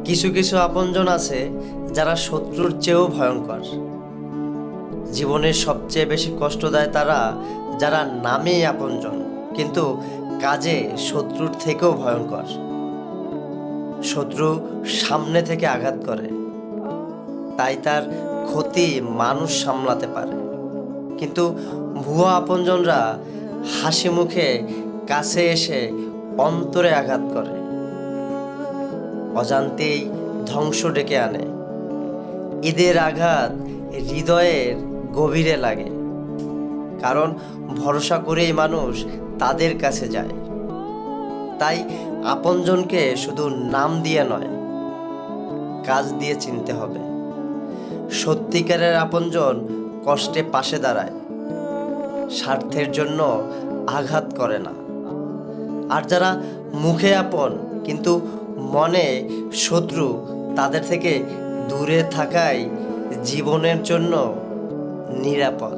কিছু কিছু আপনজন আছে যারা শত্রুর চেয়েও ভয়ঙ্কর। জীবনের সবচেয়ে বেশি কষ্ট দেয় তারা যারা নামেই আপনজন কিন্তু কাজে শত্রুর থেকেও ভয়ঙ্কর। শত্রু সামনে থেকে আঘাত করে, তাই তার ক্ষতি মানুষ সামলাতে পারে, কিন্তু ভুয়া আপনজনরা হাসি মুখে কাছে এসে অন্তরে আঘাত করে, অজান্তেই ধ্বংস ডেকে আনে। এদের আঘাত হৃদয়ের গভীরে লাগে, কারণ ভরসা করেই মানুষ তাদের কাছে যায়। তাই আপনজনকে শুধু নাম দিয়ে নয়, কাজ দিয়ে চিনতে হবে। সত্যিকারের আপনজন কষ্টে পাশে দাঁড়ায়, স্বার্থের জন্য আঘাত করে না। আর যারা মুখে আপন কিন্তু মনে শত্রু, তাদের থেকে দূরে থাকাই জীবনের জন্য নিরাপদ।